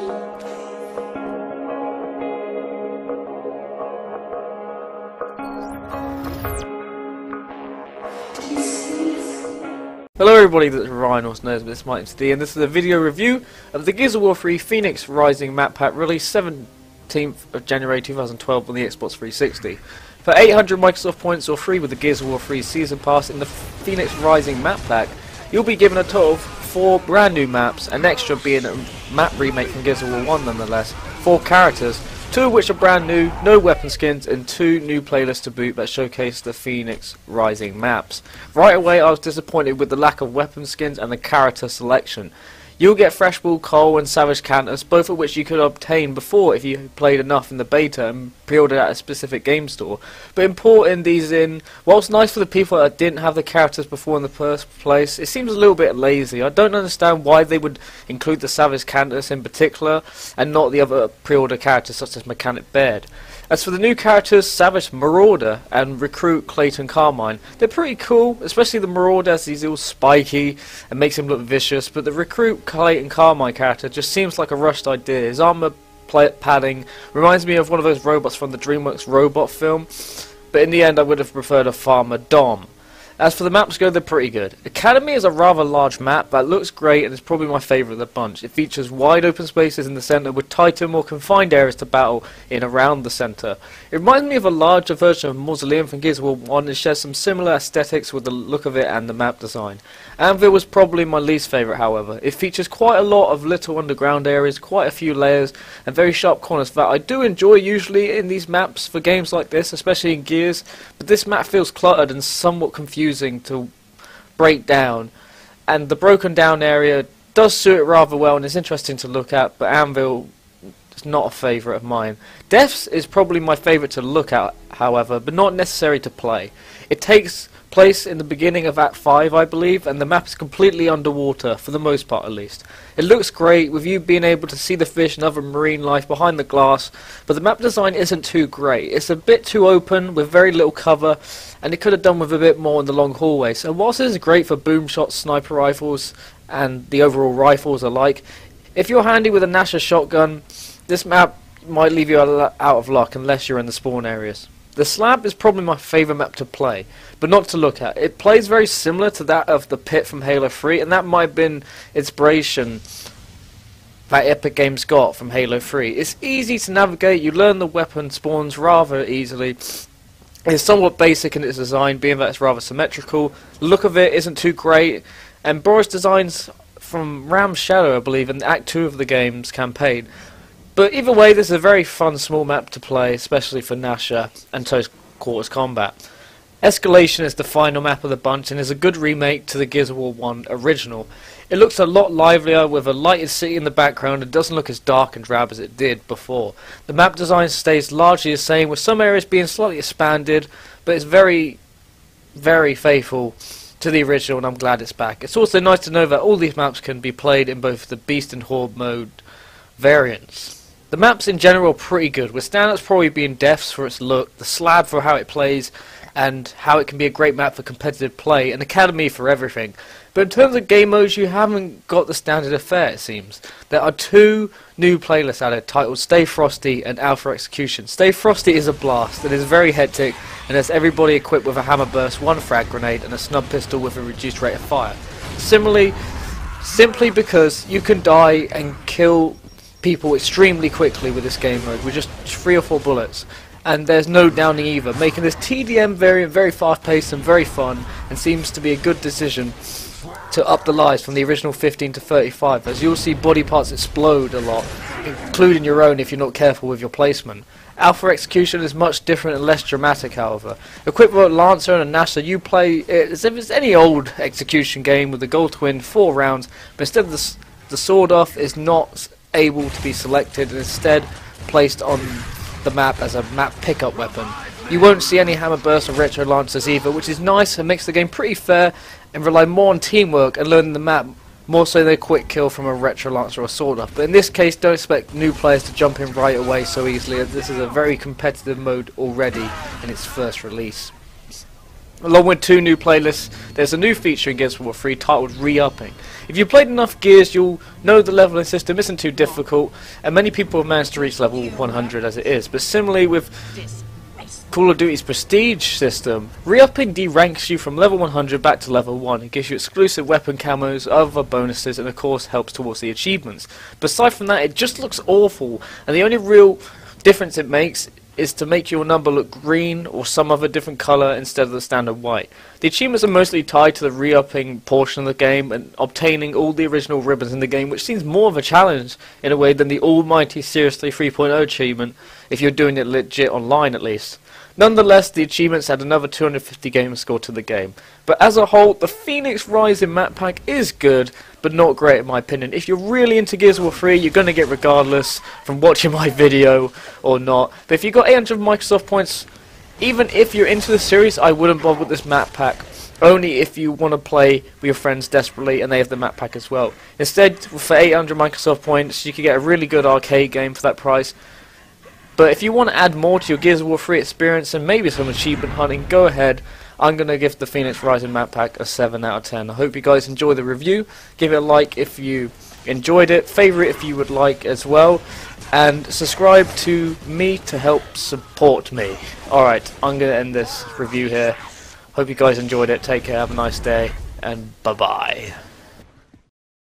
Hello everybody, this is Ryan, also known as This Might D, and this is a video review of the Gears of War 3 Fenix Rising map pack released 17th of January 2012 on the Xbox 360. For 800 Microsoft points or free with the Gears of War 3 Season Pass in the Fenix Rising map pack, you'll be given a total of 4 brand new maps, an extra being a map remake from Gears of War 1 nonetheless, 4 characters, 2 of which are brand new, no weapon skins, and 2 new playlists to boot that showcase the Fenix Rising maps. Right away I was disappointed with the lack of weapon skins and the character selection. You'll get Freshball, Cole and Savage Cantus, both of which you could obtain before if you played enough in the beta and pre-ordered at a specific game store. But importing these in, whilst nice for the people that didn't have the characters before in the first place, it seems a little bit lazy. I don't understand why they would include the Savage Cantus in particular and not the other pre-order characters such as Mechanic Baird. As for the new characters, Savage Marauder and Recruit Clayton Carmine, they're pretty cool, especially the Marauder as he's all spiky and makes him look vicious, but the Recruit Clayton Carmine character just seems like a rushed idea. His armor padding reminds me of one of those robots from the DreamWorks robot film, but in the end I would have preferred a Farmer Dom. As for the maps go, they're pretty good. Academy is a rather large map that looks great and is probably my favourite of the bunch. It features wide open spaces in the centre with tighter, more confined areas to battle in around the centre. It reminds me of a larger version of Mausoleum from Gears of War 1 and shares some similar aesthetics with the look of it and the map design. Anvil was probably my least favourite, however. It features quite a lot of little underground areas, quite a few layers and very sharp corners that I do enjoy usually in these maps for games like this, especially in Gears, but this map feels cluttered and somewhat confusing to break down, and the broken down area does suit it rather well and is interesting to look at, but Anvil is not a favourite of mine. Deaths is probably my favourite to look at, however, but not necessary to play. It takes place in the beginning of Act 5, I believe, and the map is completely underwater, for the most part at least. It looks great, with you being able to see the fish and other marine life behind the glass, but the map design isn't too great. It's a bit too open, with very little cover, and it could have done with a bit more in the long hallway. So whilst this is great for boom shots, sniper rifles, and the overall rifles alike, if you're handy with a Nasher shotgun, this map might leave you out of luck unless you're in the spawn areas. The Slab is probably my favourite map to play, but not to look at. It plays very similar to that of the Pit from Halo 3, and that might have been inspiration that Epic Games got from Halo 3. It's easy to navigate, you learn the weapon spawns rather easily. It's somewhat basic in its design, being that it's rather symmetrical. The look of it isn't too great, and Boris designs from Ram's Shadow, I believe, in Act 2 of the game's campaign. But either way, this is a very fun small map to play, especially for Nasher and close quarters combat. Escalation is the final map of the bunch and is a good remake to the Gears of War 1 original. It looks a lot livelier with a lighted city in the background and doesn't look as dark and drab as it did before. The map design stays largely the same, with some areas being slightly expanded, but it's very, very faithful to the original, and I'm glad it's back. It's also nice to know that all these maps can be played in both the Beast and Horde mode variants. The maps in general are pretty good, with standouts probably being Deaths for its look, the Slab for how it plays and how it can be a great map for competitive play, and Academy for everything. But in terms of game modes, you haven't got the standard affair, it seems. There are 2 new playlists added titled Stay Frosty and Alpha Execution. Stay Frosty is a blast and is very hectic and has everybody equipped with a hammer burst, 1 frag grenade and a snub pistol with a reduced rate of fire. Similarly, simply because you can die and kill people extremely quickly with this game mode with just 3 or 4 bullets, and there's no downing either, making this TDM variant very fast paced and very fun, and seems to be a good decision to up the lives from the original 15 to 35, as you'll see body parts explode a lot, including your own if you're not careful with your placement. Alpha Execution is much different and less dramatic, however. Equipped with a Lancer and a Nasher, you play it as if it's any old execution game with the gold twin 4 rounds, but instead of the sword off is not able to be selected and instead placed on the map as a map pickup weapon. You won't see any hammer bursts or retro lancers either, which is nice and makes the game pretty fair and rely more on teamwork and learning the map more so than a quick kill from a retro lancer or sword off. But in this case, don't expect new players to jump in right away so easily, as this is a very competitive mode already in its first release. Along with 2 new playlists, there's a new feature in Gears of War 3 titled Re-Upping. If you've played enough Gears, you'll know the leveling system isn't too difficult, and many people have managed to reach level 100 as it is. But similarly with Call of Duty's Prestige system, Re-Upping de-ranks you from level 100 back to level 1. It gives you exclusive weapon camos, other bonuses, and of course helps towards the achievements. But aside from that, it just looks awful, and the only real difference it makes is to make your number look green or some other different colour instead of the standard white. The achievements are mostly tied to the re-upping portion of the game and obtaining all the original ribbons in the game, which seems more of a challenge in a way than the almighty Seriously 3.0 achievement, if you're doing it legit online at least. Nonetheless, the achievements add another 250 gamer score to the game. But as a whole, the Fenix Rising map pack is good, but not great in my opinion. If you're really into Gears of War 3, you're going to get regardless from watching my video or not. But if you got 800 Microsoft points, even if you're into the series, I wouldn't bother with this map pack. Only if you want to play with your friends desperately and they have the map pack as well. Instead, for 800 Microsoft points, you can get a really good arcade game for that price. But if you want to add more to your Gears of War 3 experience and maybe some achievement hunting, go ahead. I'm going to give the Fenix Rising map pack a 7 out of 10. I hope you guys enjoy the review. Give it a like if you enjoyed it, favourite if you would like as well, and subscribe to me to help support me. Alright, I'm going to end this review here. Hope you guys enjoyed it. Take care, have a nice day, and bye-bye.